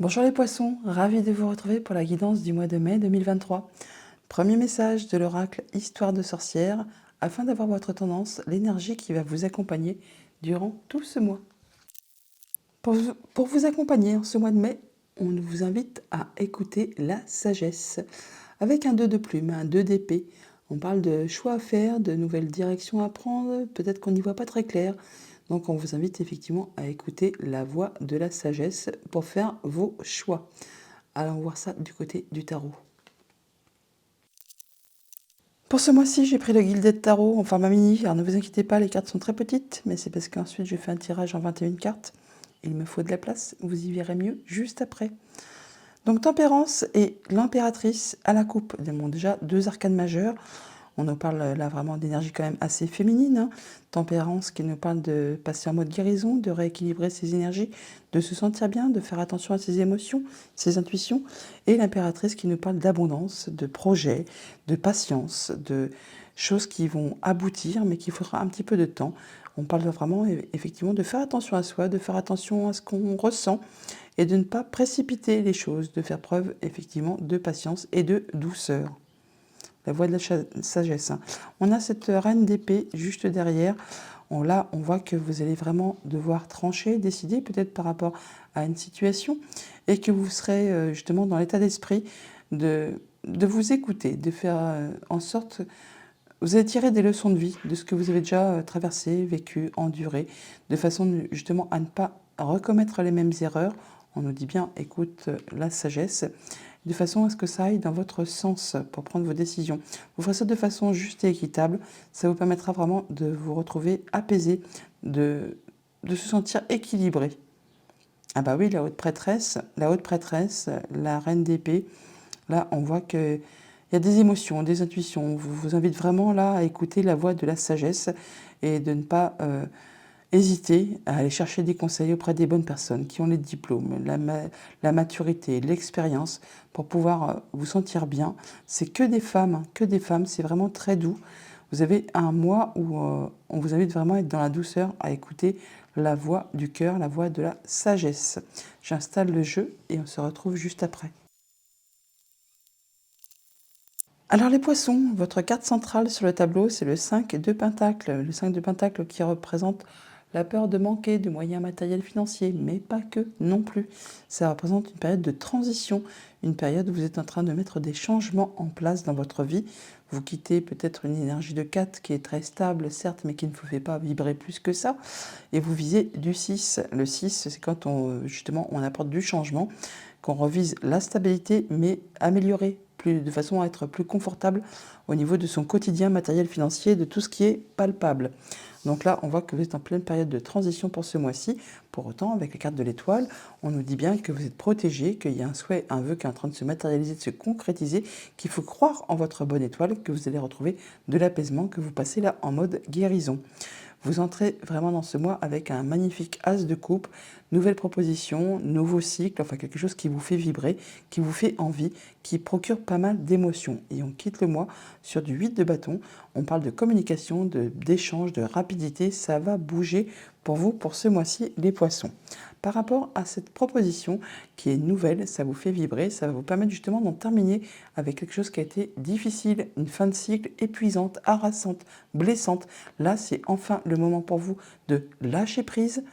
Bonjour les poissons, ravi de vous retrouver pour la guidance du mois de mai 2023. Premier message de l'oracle Histoire de sorcière, afin d'avoir votre tendance, l'énergie qui va vous accompagner durant tout ce mois. Pour vous accompagner en ce mois de mai, on vous invite à écouter la sagesse. Avec un 2 de plume, un 2 d'épée, on parle de choix à faire, de nouvelles directions à prendre, peut-être qu'on n'y voit pas très clair. Donc on vous invite effectivement à écouter la voix de la sagesse pour faire vos choix. Allons voir ça du côté du tarot. Pour ce mois-ci, j'ai pris le Gilded Tarot en format mini. Alors ne vous inquiétez pas, les cartes sont très petites, mais c'est parce qu'ensuite j'ai fait un tirage en 21 cartes. Il me faut de la place, vous y verrez mieux juste après. Donc Tempérance et l'Impératrice à la coupe. Bon, déjà, deux arcanes majeures. On nous parle là vraiment d'énergie quand même assez féminine. Hein. Tempérance qui nous parle de passer en mode guérison, de rééquilibrer ses énergies, de se sentir bien, de faire attention à ses émotions, ses intuitions. Et l'impératrice qui nous parle d'abondance, de projets, de patience, de choses qui vont aboutir, mais qu'il faudra un petit peu de temps. On parle vraiment effectivement de faire attention à soi, de faire attention à ce qu'on ressent et de ne pas précipiter les choses, de faire preuve effectivement de patience et de douceur. La voie de la sagesse. Hein. On a cette reine d'épée juste derrière. Là, on voit que vous allez vraiment devoir trancher, décider peut-être par rapport à une situation et que vous serez justement dans l'état d'esprit de vous écouter, de faire en sorte... Vous allez tirer des leçons de vie, de ce que vous avez déjà traversé, vécu, enduré, de façon justement à ne pas recommettre les mêmes erreurs. On nous dit bien, écoute la sagesse, de façon à ce que ça aille dans votre sens pour prendre vos décisions. Vous ferez ça de façon juste et équitable. Ça vous permettra vraiment de vous retrouver apaisé, de se sentir équilibré. Ah bah oui, la haute prêtresse, la reine d'épée, là on voit que il y a des émotions, des intuitions. On vous invite vraiment là à écouter la voix de la sagesse et de ne pas hésiter à aller chercher des conseils auprès des bonnes personnes qui ont les diplômes, la maturité, l'expérience pour pouvoir vous sentir bien. C'est que des femmes, c'est vraiment très doux. Vous avez un mois où on vous invite vraiment à être dans la douceur, à écouter la voix du cœur, la voix de la sagesse. J'installe le jeu et on se retrouve juste après. Alors les poissons, votre carte centrale sur le tableau, c'est le 5 de Pentacle. Le 5 de Pentacle qui représente la peur de manquer de moyens matériels financiers, mais pas que non plus. Ça représente une période de transition, une période où vous êtes en train de mettre des changements en place dans votre vie. Vous quittez peut-être une énergie de 4 qui est très stable, certes, mais qui ne vous fait pas vibrer plus que ça. Et vous visez du 6. Le 6, c'est quand justement on apporte du changement, qu'on revise la stabilité, mais améliorée, de façon à être plus confortable au niveau de son quotidien matériel financier, de tout ce qui est palpable. Donc là, on voit que vous êtes en pleine période de transition pour ce mois-ci. Pour autant, avec la carte de l'étoile, on nous dit bien que vous êtes protégé, qu'il y a un souhait, un vœu qui est en train de se matérialiser, de se concrétiser, qu'il faut croire en votre bonne étoile, que vous allez retrouver de l'apaisement, que vous passez là en mode guérison. Vous entrez vraiment dans ce mois avec un magnifique as de coupe, nouvelle proposition, nouveau cycle, enfin quelque chose qui vous fait vibrer, qui vous fait envie, qui procure pas mal d'émotions. Et on quitte le mois sur du 8 de bâton. On parle de communication, d'échange, de rapidité. Ça va bouger pour vous pour ce mois-ci, les poissons. Par rapport à cette proposition qui est nouvelle, ça vous fait vibrer, ça va vous permettre justement d'en terminer avec quelque chose qui a été difficile, une fin de cycle épuisante, harassante, blessante. Là, c'est enfin le moment pour vous de lâcher prise.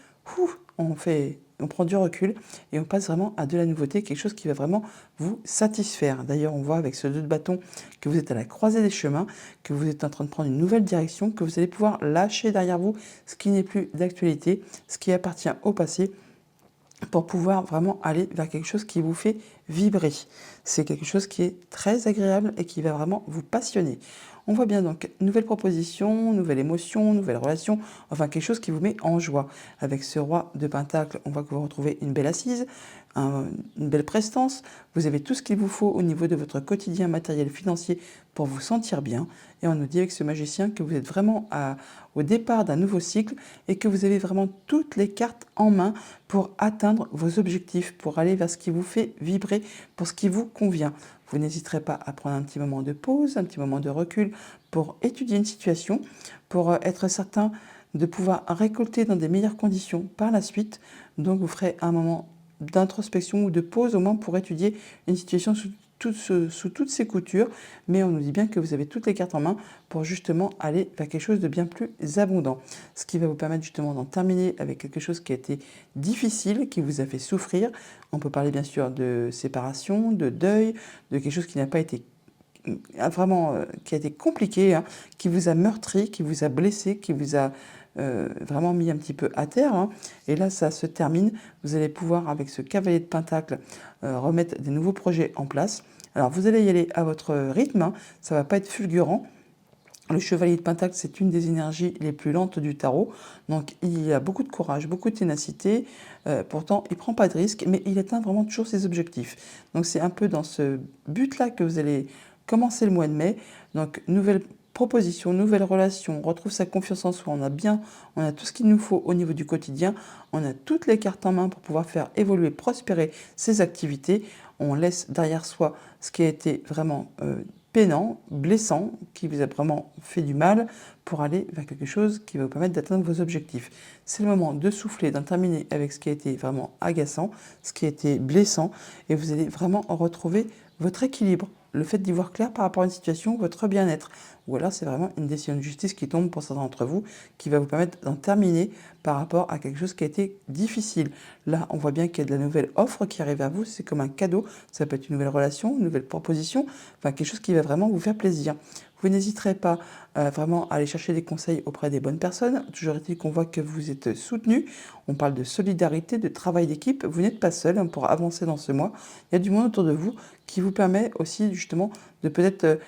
On prend du recul et on passe vraiment à de la nouveauté, quelque chose qui va vraiment vous satisfaire. D'ailleurs, on voit avec ce 2 de bâton que vous êtes à la croisée des chemins, que vous êtes en train de prendre une nouvelle direction, que vous allez pouvoir lâcher derrière vous ce qui n'est plus d'actualité, ce qui appartient au passé, pour pouvoir vraiment aller vers quelque chose qui vous fait vibrer. C'est quelque chose qui est très agréable et qui va vraiment vous passionner. On voit bien donc nouvelle proposition, nouvelle émotion, nouvelle relation, enfin quelque chose qui vous met en joie. Avec ce roi de Pentacle, on voit que vous retrouvez une belle assise, une belle prestance. Vous avez tout ce qu'il vous faut au niveau de votre quotidien matériel financier pour vous sentir bien. Et on nous dit avec ce magicien que vous êtes vraiment au départ d'un nouveau cycle et que vous avez vraiment toutes les cartes en main pour atteindre vos objectifs, pour aller vers ce qui vous fait vibrer, pour ce qui vous convient. Vous n'hésiterez pas à prendre un petit moment de pause, un petit moment de recul pour étudier une situation, pour être certain de pouvoir récolter dans des meilleures conditions par la suite. Donc vous ferez un moment d'introspection ou de pause au moins pour étudier une situation sous toutes ses coutures, mais on nous dit bien que vous avez toutes les cartes en main pour justement aller vers quelque chose de bien plus abondant. Ce qui va vous permettre justement d'en terminer avec quelque chose qui a été difficile, qui vous a fait souffrir. On peut parler bien sûr de séparation, de deuil, de quelque chose qui n'a pas été vraiment, qui a été compliqué, hein, qui vous a meurtri, qui vous a blessé, qui vous a vraiment mis un petit peu à terre, hein. Et là, ça se termine. Vous allez pouvoir, avec ce cavalier de Pentacle, remettre des nouveaux projets en place. Alors, vous allez y aller à votre rythme, hein. Ça ne va pas être fulgurant. Le chevalier de Pentacle, c'est une des énergies les plus lentes du tarot. Donc, il a beaucoup de courage, beaucoup de ténacité. Pourtant, il ne prend pas de risques, mais il atteint vraiment toujours ses objectifs. Donc, c'est un peu dans ce but-là que vous allez commencer le mois de mai. Donc, nouvelle proposition, nouvelle relation, on retrouve sa confiance en soi. On a tout ce qu'il nous faut au niveau du quotidien. On a toutes les cartes en main pour pouvoir faire évoluer, prospérer ses activités. On laisse derrière soi ce qui a été vraiment peinant, blessant, qui vous a vraiment fait du mal pour aller vers quelque chose qui va vous permettre d'atteindre vos objectifs. C'est le moment de souffler, d'en terminer avec ce qui a été vraiment agaçant, ce qui a été blessant, et vous allez vraiment retrouver votre équilibre, le fait d'y voir clair par rapport à une situation, votre bien-être. Ou alors c'est vraiment une décision de justice qui tombe pour certains d'entre vous, qui va vous permettre d'en terminer par rapport à quelque chose qui a été difficile. Là, on voit bien qu'il y a de la nouvelle offre qui arrive à vous, c'est comme un cadeau, ça peut être une nouvelle relation, une nouvelle proposition, enfin quelque chose qui va vraiment vous faire plaisir. Vous n'hésiterez pas vraiment à aller chercher des conseils auprès des bonnes personnes. Toujours est-il qu'on voit que vous êtes soutenu. On parle de solidarité, de travail d'équipe. Vous n'êtes pas seul, hein, pour avancer dans ce mois. Il y a du monde autour de vous qui vous permet aussi justement de peut-être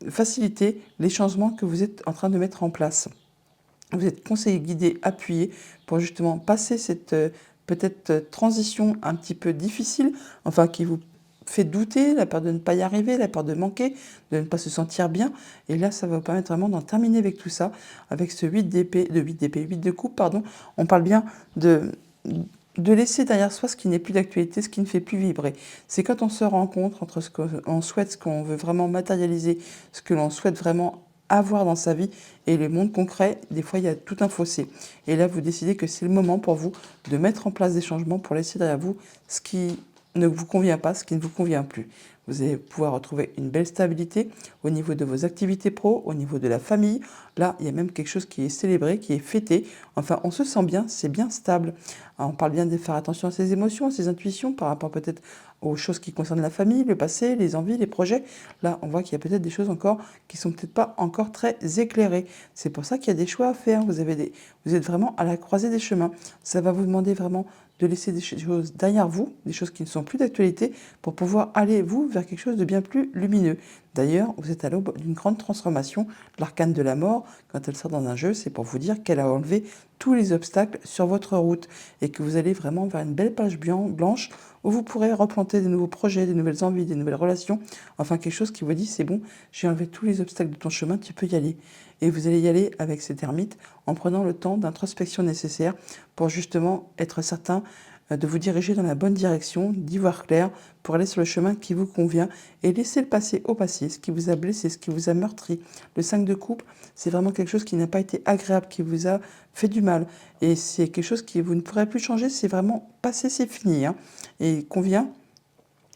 faciliter les changements que vous êtes en train de mettre en place. Vous êtes conseillé, guidé, appuyé pour justement passer cette peut-être transition un petit peu difficile, enfin qui vous fait douter, la peur de ne pas y arriver, la peur de manquer, de ne pas se sentir bien. Et là, ça va vous permettre vraiment d'en terminer avec tout ça, avec ce 8 d'épée, 8 de coupe, pardon. On parle bien de laisser derrière soi ce qui n'est plus d'actualité, ce qui ne fait plus vibrer. C'est quand on se rencontre entre ce qu'on souhaite, ce qu'on veut vraiment matérialiser, ce que l'on souhaite vraiment avoir dans sa vie et le monde concret, des fois il y a tout un fossé. Et là, vous décidez que c'est le moment pour vous de mettre en place des changements pour laisser derrière vous ce qui ne vous convient pas, ce qui ne vous convient plus. Vous allez pouvoir retrouver une belle stabilité au niveau de vos activités pro, au niveau de la famille. Là, il y a même quelque chose qui est célébré, qui est fêté. Enfin, on se sent bien, c'est bien stable. Alors, on parle bien de faire attention à ses émotions, à ses intuitions par rapport peut-être aux choses qui concernent la famille, le passé, les envies, les projets. Là, on voit qu'il y a peut-être des choses encore qui sont peut-être pas encore très éclairées. C'est pour ça qu'il y a des choix à faire. Vous êtes vraiment à la croisée des chemins. Ça va vous demander vraiment de laisser des choses derrière vous, des choses qui ne sont plus d'actualité, pour pouvoir aller, vous, vers quelque chose de bien plus lumineux. D'ailleurs, vous êtes à l'aube d'une grande transformation. L'arcane de la mort, quand elle sort dans un jeu, c'est pour vous dire qu'elle a enlevé tous les obstacles sur votre route et que vous allez vraiment vers une belle page blanche où vous pourrez replanter des nouveaux projets, des nouvelles envies, des nouvelles relations, enfin quelque chose qui vous dit c'est bon, j'ai enlevé tous les obstacles de ton chemin, tu peux y aller. Et vous allez y aller avec cette ermite en prenant le temps d'introspection nécessaire pour justement être certain de vous diriger dans la bonne direction, d'y voir clair pour aller sur le chemin qui vous convient et laisser le passé au passé, ce qui vous a blessé, ce qui vous a meurtri. Le 5 de coupe, c'est vraiment quelque chose qui n'a pas été agréable, qui vous a fait du mal. Et c'est quelque chose que vous ne pourrez plus changer, c'est vraiment passé, c'est fini, hein. Et il convient,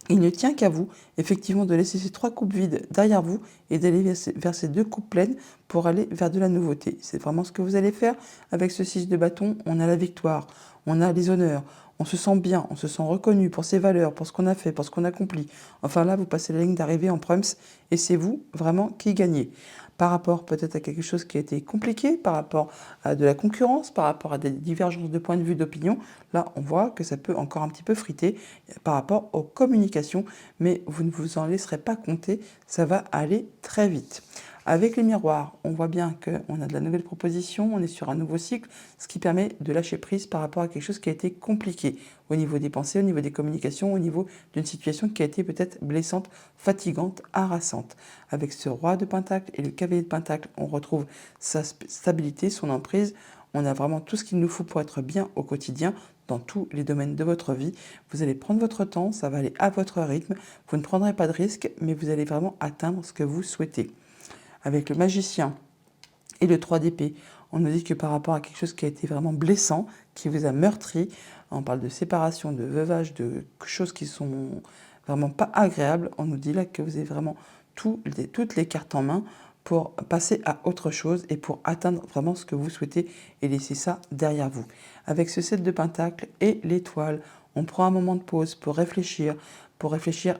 il ne tient qu'à vous, effectivement, de laisser ces 3 coupes vides derrière vous et d'aller vers ces 2 coupes pleines pour aller vers de la nouveauté. C'est vraiment ce que vous allez faire avec ce 6 de bâton. On a la victoire, on a les honneurs, on se sent bien, on se sent reconnu pour ses valeurs, pour ce qu'on a fait, pour ce qu'on accomplit. Enfin là, vous passez la ligne d'arrivée en prums et c'est vous vraiment qui gagnez. Par rapport peut-être à quelque chose qui a été compliqué, par rapport à de la concurrence, par rapport à des divergences de points de vue, d'opinion, là on voit que ça peut encore un petit peu friter par rapport aux communications, mais vous ne vous en laisserez pas compter, ça va aller très vite. Avec les miroirs, on voit bien qu'on a de la nouvelle proposition, on est sur un nouveau cycle, ce qui permet de lâcher prise par rapport à quelque chose qui a été compliqué au niveau des pensées, au niveau des communications, au niveau d'une situation qui a été peut-être blessante, fatigante, harassante. Avec ce roi de Pentacle et le cavalier de Pentacle, on retrouve sa stabilité, son emprise. On a vraiment tout ce qu'il nous faut pour être bien au quotidien, dans tous les domaines de votre vie. Vous allez prendre votre temps, ça va aller à votre rythme. Vous ne prendrez pas de risques, mais vous allez vraiment atteindre ce que vous souhaitez. Avec le magicien et le 3 d'épée, on nous dit que par rapport à quelque chose qui a été vraiment blessant, qui vous a meurtri, On parle de séparation, de veuvage, de choses qui sont vraiment pas agréables. On nous dit là que vous avez vraiment toutes les cartes en main pour passer à autre chose et pour atteindre vraiment ce que vous souhaitez et laisser ça derrière vous. Avec ce 7 de Pentacles et l'étoile, on prend un moment de pause pour réfléchir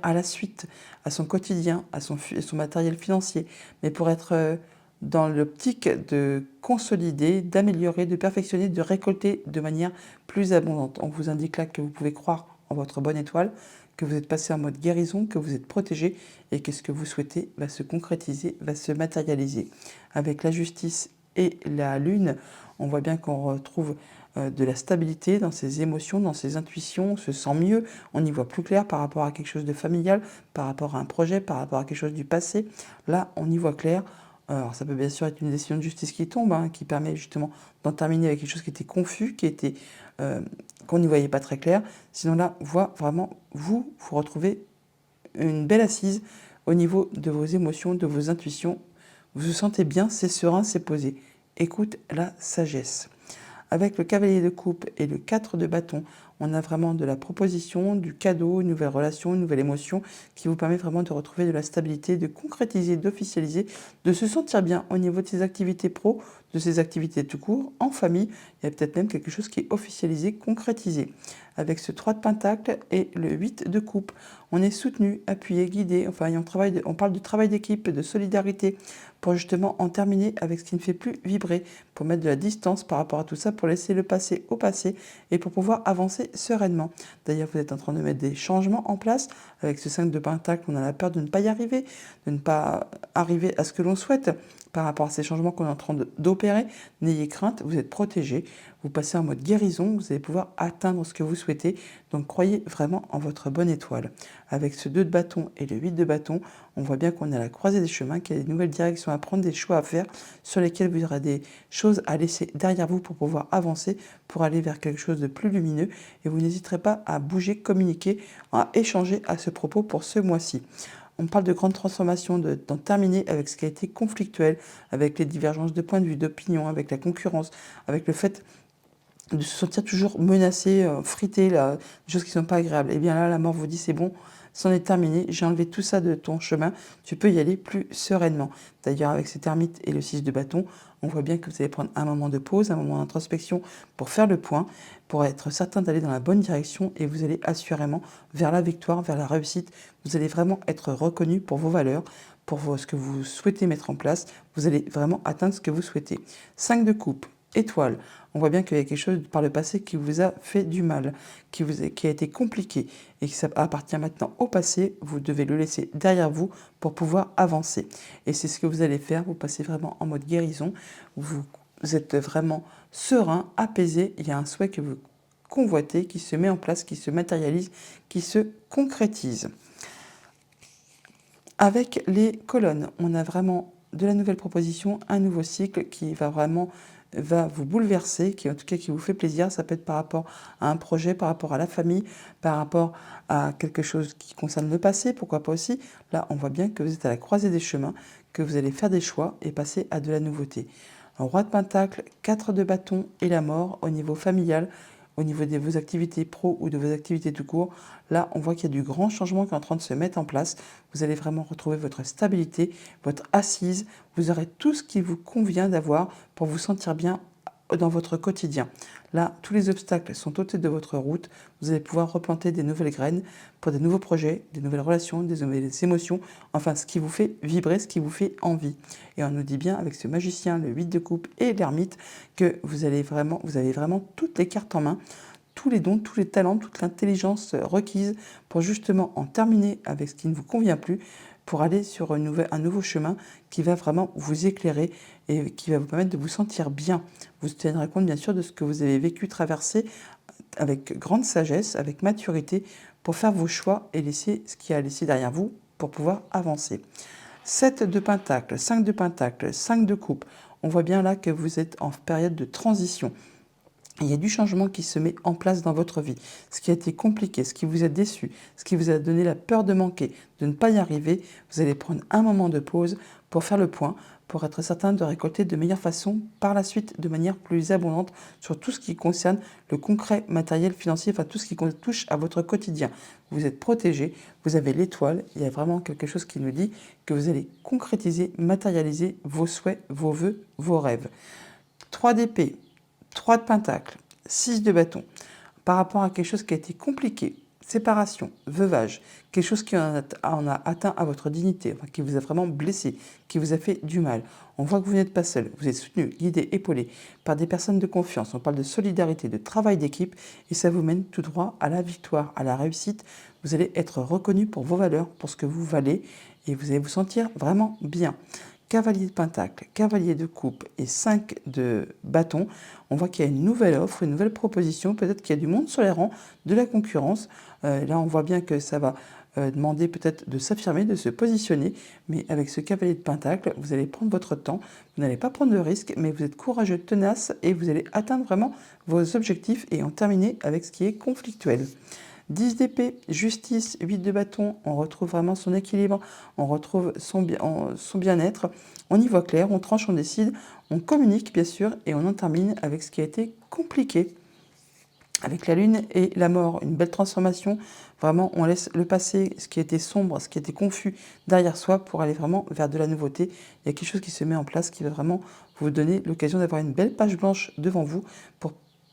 à la suite, à son quotidien, à son matériel financier, mais pour être dans l'optique de consolider, d'améliorer, de perfectionner, de récolter de manière plus abondante. On vous indique là que vous pouvez croire en votre bonne étoile, que vous êtes passé en mode guérison, que vous êtes protégé et que ce que vous souhaitez va se concrétiser, va se matérialiser. Avec la justice et la lune, on voit bien qu'on retrouve de la stabilité dans ses émotions, dans ses intuitions, on se sent mieux, on y voit plus clair par rapport à quelque chose de familial, par rapport à un projet, par rapport à quelque chose du passé. Là, on y voit clair. Alors, ça peut bien sûr être une décision de justice qui tombe, qui permet justement d'en terminer avec quelque chose qui était confus, qu'on n'y voyait pas très clair. Sinon là, vraiment, vous retrouvez une belle assise au niveau de vos émotions, de vos intuitions. Vous vous sentez bien, c'est serein, c'est posé. Écoute la sagesse. Avec le cavalier de coupe et le 4 de bâton, on a vraiment de la proposition, du cadeau, une nouvelle relation, une nouvelle émotion qui vous permet vraiment de retrouver de la stabilité, de concrétiser, d'officialiser, de se sentir bien au niveau de ses activités pro, de ses activités tout court, en famille. Il y a peut-être même quelque chose qui est officialisé, concrétisé. Avec ce 3 de Pentacle et le 8 de coupe, on est soutenu, appuyé, guidé, enfin on parle de travail d'équipe, de solidarité, pour justement en terminer avec ce qui ne fait plus vibrer, pour mettre de la distance par rapport à tout ça, pour laisser le passé au passé et pour pouvoir avancer sereinement. D'ailleurs, vous êtes en train de mettre des changements en place. Avec ce 5 de Pentacle, on a la peur de ne pas y arriver, de ne pas arriver à ce que l'on souhaite. Par rapport à ces changements qu'on est en train d'opérer, n'ayez crainte, vous êtes protégé, vous passez en mode guérison, vous allez pouvoir atteindre ce que vous souhaitez, donc croyez vraiment en votre bonne étoile. Avec ce 2 de bâton et le 8 de bâton, on voit bien qu'on est à la croisée des chemins, qu'il y a des nouvelles directions à prendre, des choix à faire, sur lesquels vous aurez des choses à laisser derrière vous pour pouvoir avancer, pour aller vers quelque chose de plus lumineux, et vous n'hésiterez pas à bouger, communiquer, à échanger à ce propos pour ce mois-ci. On parle de grandes transformations, d'en terminer avec ce qui a été conflictuel, avec les divergences de points de vue, d'opinion, avec la concurrence, avec le fait de se sentir toujours menacé, frité, des choses qui ne sont pas agréables. Et bien là, la mort vous dit c'est bon, c'en est terminé, j'ai enlevé tout ça de ton chemin, tu peux y aller plus sereinement. D'ailleurs, avec cet ermite et le 6 de bâton, on voit bien que vous allez prendre un moment de pause, un moment d'introspection pour faire le point, pour être certain d'aller dans la bonne direction et vous allez assurément vers la victoire, vers la réussite. Vous allez vraiment être reconnu pour vos valeurs, pour ce que vous souhaitez mettre en place. Vous allez vraiment atteindre ce que vous souhaitez. 5 de coupe, étoile. On voit bien qu'il y a quelque chose par le passé qui vous a fait du mal, qui a été compliqué et que ça appartient maintenant au passé. Vous devez le laisser derrière vous pour pouvoir avancer. Et c'est ce que vous allez faire. Vous passez vraiment en mode guérison. Vous êtes vraiment serein, apaisé. Il y a un souhait que vous convoitez qui se met en place, qui se matérialise, qui se concrétise. Avec les colonnes, on a vraiment de la nouvelle proposition, un nouveau cycle qui va vous bouleverser, qui en tout cas qui vous fait plaisir. Ça peut être par rapport à un projet, par rapport à la famille, par rapport à quelque chose qui concerne le passé, pourquoi pas aussi. Là, on voit bien que vous êtes à la croisée des chemins, que vous allez faire des choix et passer à de la nouveauté. Un roi de Pentacle, 4 de bâton et la mort au niveau familial, au niveau de vos activités pro ou de vos activités tout court. Là, on voit qu'il y a du grand changement qui est en train de se mettre en place. Vous allez vraiment retrouver votre stabilité, votre assise. Vous aurez tout ce qui vous convient d'avoir pour vous sentir bien dans votre quotidien. Là, tous les obstacles sont ôtés de votre route. Vous allez pouvoir replanter des nouvelles graines pour des nouveaux projets, des nouvelles relations, des nouvelles émotions. Enfin, ce qui vous fait vibrer, ce qui vous fait envie. Et on nous dit bien avec ce magicien, le 8 de coupe et l'ermite, que vous avez vraiment toutes les cartes en main, tous les dons, tous les talents, toute l'intelligence requise pour justement en terminer avec ce qui ne vous convient plus, pour aller sur un nouveau chemin qui va vraiment vous éclairer et qui va vous permettre de vous sentir bien. Vous tiendrez compte bien sûr de ce que vous avez vécu, traversé avec grande sagesse, avec maturité, pour faire vos choix et laisser ce qu'il y a à laisser derrière vous pour pouvoir avancer. 7 de Pentacle, 5 de Pentacle, 5 de coupe. On voit bien là que vous êtes en période de transition. Il y a du changement qui se met en place dans votre vie. Ce qui a été compliqué, ce qui vous a déçu, ce qui vous a donné la peur de manquer, de ne pas y arriver, vous allez prendre un moment de pause pour faire le point, pour être certain de récolter de meilleure façon par la suite, de manière plus abondante sur tout ce qui concerne le concret matériel financier, enfin tout ce qui touche à votre quotidien. Vous êtes protégé, vous avez l'étoile, il y a vraiment quelque chose qui nous dit que vous allez concrétiser, matérialiser vos souhaits, vos vœux, vos rêves. 3 d'épée, 3 de pentacle, 6 de bâton. Par rapport à quelque chose qui a été compliqué, séparation, veuvage, quelque chose qui en a atteint à votre dignité, enfin, qui vous a vraiment blessé, qui vous a fait du mal. On voit que vous n'êtes pas seul, vous êtes soutenu, guidé, épaulé par des personnes de confiance. On parle de solidarité, de travail d'équipe et ça vous mène tout droit à la victoire, à la réussite. Vous allez être reconnu pour vos valeurs, pour ce que vous valez et vous allez vous sentir vraiment bien. Cavalier de pentacle, cavalier de coupe et 5 de bâton, on voit qu'il y a une nouvelle offre, une nouvelle proposition, peut-être qu'il y a du monde sur les rangs, de la concurrence. Là, on voit bien que ça va demander peut-être de s'affirmer, de se positionner, mais avec ce cavalier de pentacle, vous allez prendre votre temps, vous n'allez pas prendre de risques, mais vous êtes courageux, tenace et vous allez atteindre vraiment vos objectifs et en terminer avec ce qui est conflictuel. 10 d'épée, justice, 8 de bâton, on retrouve vraiment son équilibre, on retrouve son bien-être, on y voit clair, on tranche, on décide, on communique bien sûr et on en termine avec ce qui a été compliqué. Avec la lune et la mort, une belle transformation, vraiment on laisse le passé, ce qui était sombre, ce qui était confus derrière soi pour aller vraiment vers de la nouveauté. Il y a quelque chose qui se met en place qui va vraiment vous donner l'occasion d'avoir une belle page blanche devant vous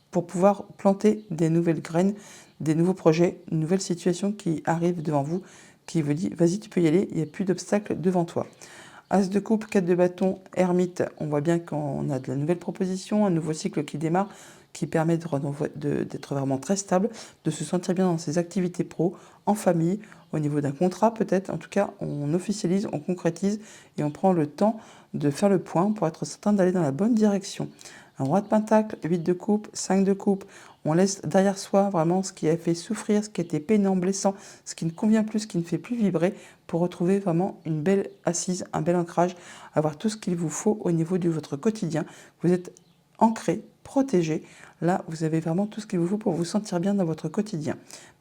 pour pouvoir planter des nouvelles graines, des nouveaux projets, une nouvelle situation qui arrive devant vous, qui vous dit vas-y tu peux y aller, il n'y a plus d'obstacles devant toi. As de coupe, 4 de bâton, ermite, on voit bien qu'on a de la nouvelle proposition, un nouveau cycle qui démarre, qui permet d'être vraiment très stable, de se sentir bien dans ses activités pro, en famille, au niveau d'un contrat peut-être. En tout cas, on officialise, on concrétise et on prend le temps de faire le point pour être certain d'aller dans la bonne direction. Un roi de pentacle, 8 de coupe, 5 de coupe. On laisse derrière soi vraiment ce qui a fait souffrir, ce qui a été peinant, blessant, ce qui ne convient plus, ce qui ne fait plus vibrer, pour retrouver vraiment une belle assise, un bel ancrage, avoir tout ce qu'il vous faut au niveau de votre quotidien. Vous êtes ancré, protégé. Là, vous avez vraiment tout ce qu'il vous faut pour vous sentir bien dans votre quotidien.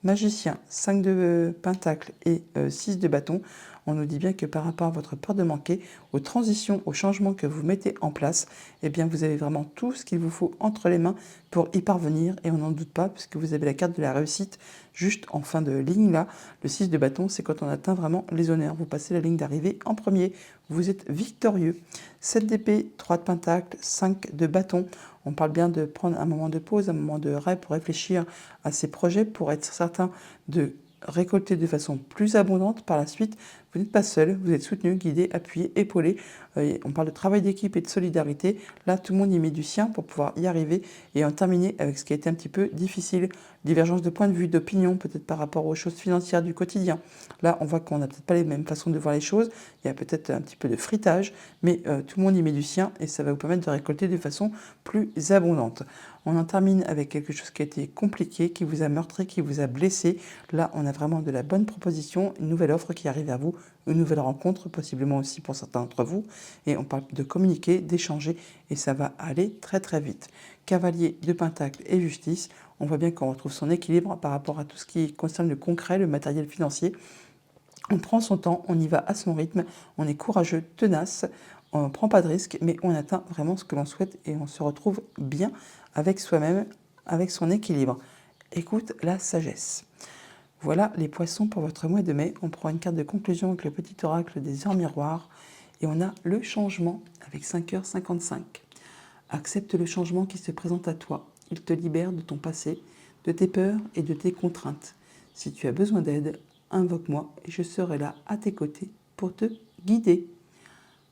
Magicien, 5 de pentacle et 6 de bâton. On nous dit bien que par rapport à votre peur de manquer, aux transitions, aux changements que vous mettez en place, eh bien vous avez vraiment tout ce qu'il vous faut entre les mains pour y parvenir. Et on n'en doute pas, puisque vous avez la carte de la réussite juste en fin de ligne là. Le 6 de bâton, c'est quand on atteint vraiment les honneurs. Vous passez la ligne d'arrivée en premier. Vous êtes victorieux. 7 d'épée, 3 de pentacle, 5 de bâton. On parle bien de prendre un moment de pause, un moment de rêve pour réfléchir à ses projets, pour être certain de récolter de façon plus abondante par la suite. Vous n'êtes pas seul, vous êtes soutenu, guidé, appuyé, épaulé. On parle de travail d'équipe et de solidarité. Là, tout le monde y met du sien pour pouvoir y arriver et en terminer avec ce qui a été un petit peu difficile. Divergence de point de vue, d'opinion, peut-être par rapport aux choses financières du quotidien. Là, on voit qu'on n'a peut-être pas les mêmes façons de voir les choses. Il y a peut-être un petit peu de fritage, mais tout le monde y met du sien et ça va vous permettre de récolter de façon plus abondante. On en termine avec quelque chose qui a été compliqué, qui vous a meurtri, qui vous a blessé. Là, on a vraiment de la bonne proposition, une nouvelle offre qui arrive vers vous, une nouvelle rencontre, possiblement aussi pour certains d'entre vous. Et on parle de communiquer, d'échanger, et ça va aller très très vite. Cavalier de pentacle et justice, on voit bien qu'on retrouve son équilibre par rapport à tout ce qui concerne le concret, le matériel financier. On prend son temps, on y va à son rythme, on est courageux, tenace, on ne prend pas de risques, mais on atteint vraiment ce que l'on souhaite et on se retrouve bien avec soi-même, avec son équilibre. Écoute la sagesse. Voilà les poissons pour votre mois de mai. On prend une carte de conclusion avec le petit oracle des heures miroirs et on a le changement avec 5h55. Accepte le changement qui se présente à toi. Il te libère de ton passé, de tes peurs et de tes contraintes. Si tu as besoin d'aide, invoque-moi et je serai là à tes côtés pour te guider.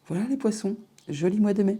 Voilà les poissons, joli mois de mai.